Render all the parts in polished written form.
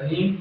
रहीम।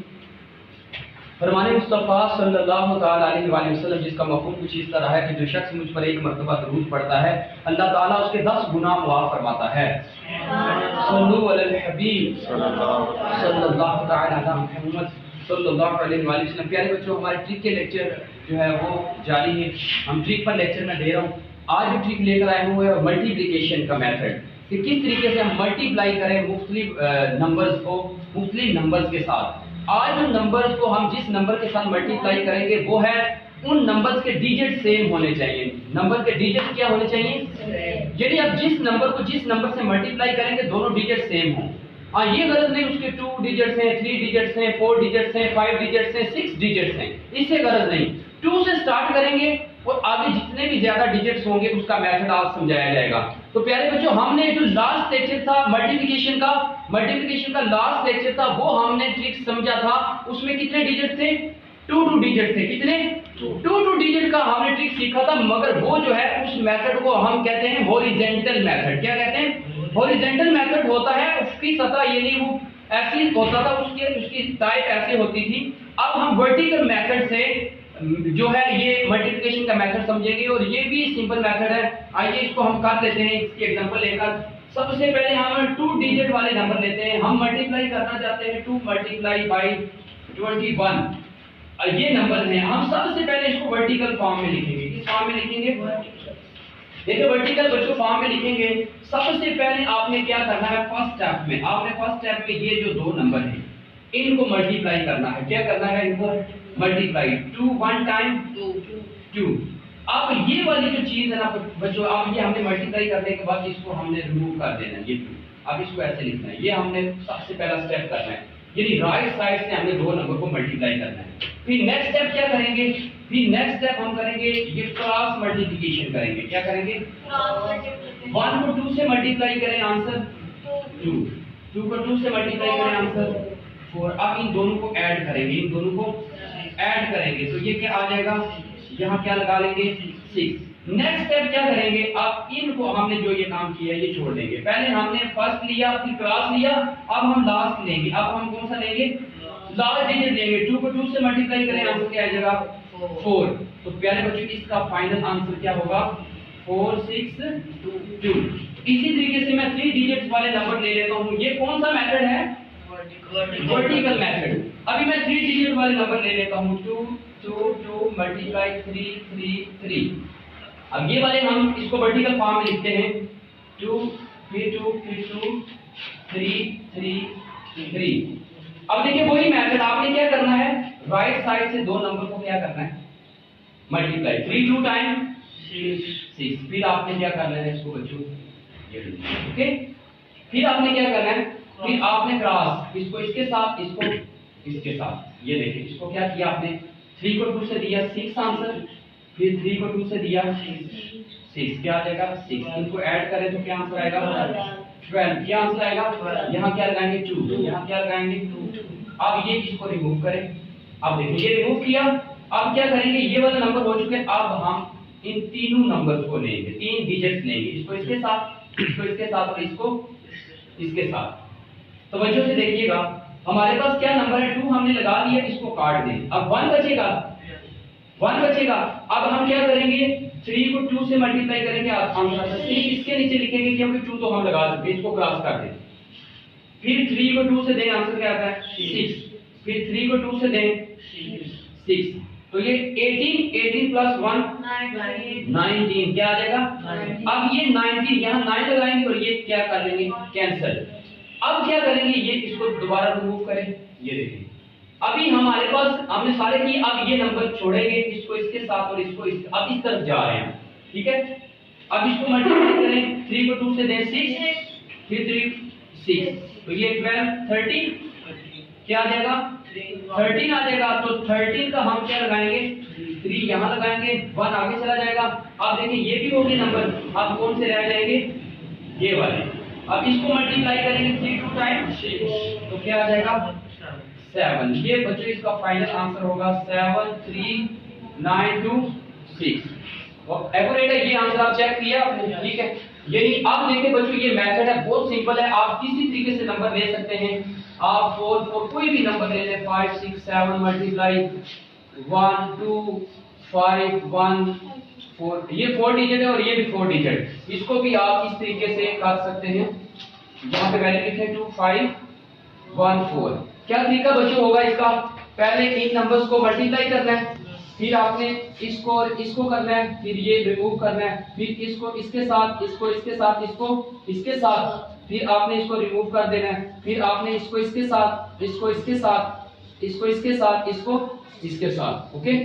फरमाने मुस्तफ़ा सल्लल्लाहु तआला अलैहि वसल्लम जिसका मफ़हूम कुछ इस तरह है कि जो शख्स मुझ पर एक मरतबा दरूद पढ़ता है अल्लाह ताला उसके 10 गुनाह माफ़ फरमाता है। सल्लल्लाहु अलल हबीब सल्लल्लाहु तआला अला मुहम्मद सल्लल्लाहु अलैहि वसल्लम। प्यारे बच्चों, हमारे ट्रिक के लेक्चर जो है वो जारी है। हम ट्रिक पर लेक्चर में दे रहा हूँ। आज जो ट्रिक लेकर आए हुए हैं मल्टीप्लिकेशन का मेथड, कि किस तरीके से हम मल्टीप्लाई करें मुख्तलिफ नंबर्स को मुख्तलिफ नंबर्स के साथ। आज जो नंबर्स को हम जिस नंबर के साथ मल्टीप्लाई करेंगे वो है उन नंबर्स के डिजिट सेम होने चाहिए। नंबर के डिजिट क्या होने चाहिए? यदि आप जिस नंबर को जिस नंबर से मल्टीप्लाई करेंगे दोनों डिजिट सेम हो। हाँ, ये गलत नहीं उसके 2 डिजिट्स हैं, 3 डिजिट्स हैं, 4 डिजिट्स हैं, 5 डिजिट्स हैं, 6 डिजिट्स हैं, इससे गलत नहीं। 2 से स्टार्ट करेंगे और आगे जितने भी ज्यादा डिजिट्स होंगे उसका मेथड आज समझाया जाएगा। तो प्यारे बच्चों, हमने जो लास्ट लेक्चर था मल्टीप्लिकेशन का लास्ट लेक्चर था वो हमने ट्रिक समझा था। उसमें कितने डिजिट थे? 2 डिजिट थे। कितने? 2 डिजिट का हमने ट्रिक सीखा था, मगर वो जो है उस मेथड को हम कहते हैं हॉरिजॉन्टल मेथड। क्या कहते हैं? हॉरिजॉन्टल मेथड होता है उसकी सतह यानी वो ऐसी होता था, उसकी टाइप ऐसे होती थी। अब हम वर्टिकल मेथड से जो है ये मल्टीप्लिकेशन का मेथड समझेंगे और ये भी सिंपल मेथड है। आइए इसको हम कर लेते हैं इसकी एग्जांपल लेकर। सबसे पहले हम 2 डिजिट वाले नंबर लेते हैं। हम मल्टीप्लाई करना चाहते हैं 2 मल्टीप्लाई बाई 21 और ये नंबर है। हम सबसे पहले इसको वर्टिकल फॉर्म में लिखेंगे। किस फॉर्म में लिखेंगे? देखिए वर्टिकल बच्चों फॉर्म में लिखेंगे। सबसे पहले आपने क्या करना है? फर्स्ट स्टेप में ये जो 2 नंबर हैं इनको मल्टीप्लाई करना है। क्या करना है? इनको मल्टीप्लाई। 2 1 टाइम 2। अब ये वाली जो चीज है ना बच्चों, अब ये हमने मल्टीप्लाई करने के बाद इसको हमने रिमूव कर देना है। ये 2 अब इसको ऐसे लिखना है। ये हमने सबसे पहला स्टेप करना है, यानी राइट साइड से हमने 2 नंबर को मल्टीप्लाई करना है। फिर नेक्स्ट स्टेप क्या करेंगे? नेक्स्ट स्टेप हम करेंगे ये क्रॉस मल्टीप्लिकेशन करेंगे। क्या करेंगे? 1 को 2 से मल्टीप्लाई करें, आंसर 2। 2 को 2 से मल्टीप्लाई करें, आंसर 4। अब इन दोनों को ऐड करेंगे, तो ये क्या आ जाएगा? यहाँ क्या लगा लेंगे? 6। नेक्स्ट स्टेप क्या करेंगे? अब इनको हमने जो ये काम किया ये छोड़ देंगे। पहले हमने फर्स्ट लिया, फिर क्रॉस लिया, अब हम लास्ट लेंगे। अब हम कौन सा लेंगे? लास्ट डिजिट लेंगे। 2 को 2 से मल्टीप्लाई करें, आंसर क्या आ जाएगा? 4। तो प्यारे बच्चों इसका फाइनल आंसर क्या होगा? 4 6 2। इसी तरीके से मैं 3 डिजिट्स वाले नंबर ले लेता हूँ। ये कौन सा मेथड है? Vertical method. अभी मैं 3 डिजिट वाले नंबर ले लेता हूँ। 2 2 2 मल्टीप्लाई 3 3 3। अब ये वाले हम इसको वर्टिकल फॉर्म में लिखते हैं। 2 फिर 2 फिर 2 3 3 3। अब देखिए वही मेथड आपने क्या करना है? राइट साइड से 2 नंबर को क्या करना है? मल्टीप्लाई। 3 2 टाइम 6। फिर आपने क्या करना है इसको बच्चों? ये ओके। फिर आपने क्या करना है? फिर आपने क्रॉस, इसको इसके साथ, इसको इसके साथ। ये देखिए इसको क्या किया आपने? 3 को 2 से दिया 6 आंसर, फिर 3 को 2 से दिया 6। क्या आ जाएगा? 6। इनको ऐड करें तो क्या आंसर आएगा? 12। क्या आंसर आएगा? यहाँ क्या लगाएंगे? 2। यहाँ क्या लगाएंगे? 2। अब ये इसको रिमूव करें। अब देखिए ये रिमूव किया। अब क्या करेंगे? ये वाला नंबर हो चुके। अब हम इन तीनों नंबर्स को लेंगे, 3 डिजिट्स लेंगे। इसको इसके साथ, इसको इसके साथ और इसको इसके साथ। तो बच्चों से देखिएगा हमारे पास क्या नंबर है? 2 हमने लगा दिया, इसको काट दें। अब 1 बचेगा। अब हम क्या करेंगे? 3 को 2 से मल्टीप्लाई करेंगे, आंसर 6 इसके नीचे लिखेंगे क्योंकि 2 तो हम लगा चुके, इसको क्रॉस कर दें। फिर 3 को 2 से दें, आंसर क्या आता है? 6। फिर 3 को 2 से दें 6। तो ये 18 प्लस 1 19। क्या आ जाएगा? अब ये 19 यहाँ 9 लगाएंगे और ये क्या कर लेंगे? कैंसिल। अब क्या करेंगे? ये इसको दोबारा रिमूव करें। ये देखिए अभी हमारे पास हमने सारे किए। अब ये नंबर छोड़ेंगे, इसको इसके साथ और इसको अब इस तरफ जा रहे हैं। ठीक है। अब इसको मल्टीप्लाई करें। 3 को 2 से दें 6, फिर 3 6। तो ये 12 13 क्या आ जाएगा? 13 आ जाएगा। तो 13 का हम क्या लगाएंगे? 3 यहाँ लगाएंगे, 1 आगे चला जाएगा। अब देखिए ये भी हो गए नंबर। अब कौन से रह जाएंगे? ये वाले। अब इसको मल्टीप्लाई करेंगे 3 2 टाइम 6। तो क्या आ जाएगा? 7। ये बच्चों इसका फाइनल आंसर होगा 7 3 9 2 6। और एक्यूरेट है ये आंसर। आप चेक किया आपने? ठीक है। यानी अब देखिए बच्चों ये मेथड है, बहुत सिंपल है। आप किसी तरीके से नंबर ले सकते हैं। आप 4 4 कोई भी नंबर ले लें, 5 6 7 मल्टीप्लाई 1 2 5 1 4, ये 4 डिजिट है और ये भी 4 डिजिट। इसको भी आप इस तरीके से कर सकते हैं, यहाँ पे वैल्यू लिखे 2 5 1 4। क्या तरीका बच्चों होगा इसका? पहले इन नंबर्स को मल्टीप्लाई करना है, फिर आपने इसको और इसको करना है, फिर ये रिमूव करना है, फिर इसको इसके साथ, इसको इसके साथ, इसको इसके साथ, फिर आपने इसको रिमूव कर देना है, फिर आपने इसको इसके साथ, इसको इसके साथ, इसको इसके साथ, इसको इसके साथ, ओके।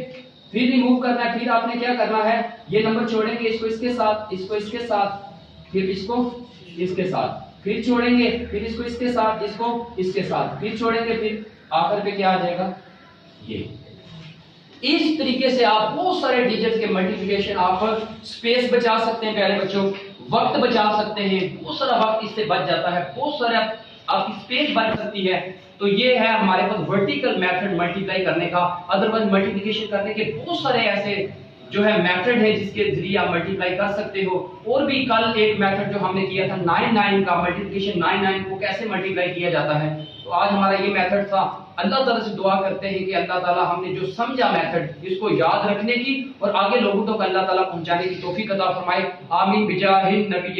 फिर रिमूव करना है, फिर आपने क्या करना है, ये नंबर छोड़ेंगे, इसको इसके साथ, इसको इसके साथ, फिर इसको इसके साथ, फिर छोड़ेंगे, फिर इसको इसके साथ, इसको इसके साथ, फिर छोड़ेंगे, फिर आखिर पे क्या आ जाएगा, ये। इस तरीके से आप बहुत सारे डिजिट्स के मल्टीप्लिकेशन, आप स्पेस बचा सकते हैं, प्यारे बच्चों, वक्त बचा सकते हैं, बहुत सारा वक्त इससे बच जाता है, बहुत सारा आपकी स्पेस बच सकती है। तो ये है हमारे पास वर्टिकल मेथड मल्टीप्लाई करने का। अदरवाइज मल्टीप्लिकेशन करने के बहुत सारे ऐसे जो है मेथड है जिसके जरिए आप मल्टीप्लाई कर सकते हो। और भी कल एक मेथड जो हमने किया था 9 9 का मल्टीप्लिकेशन, 9 9 को कैसे मल्टीप्लाई किया जाता है, तो आज हमारा ये मेथड था। अल्लाह ताला से दुआ करते हैं कि अल्लाह ताला हमने जो समझा मेथड इसको याद रखने की और आगे लोगों तक अल्लाह ताला पहुंचाने की तौफीक अता फरमाए। आमीन बिजाहिन नबी।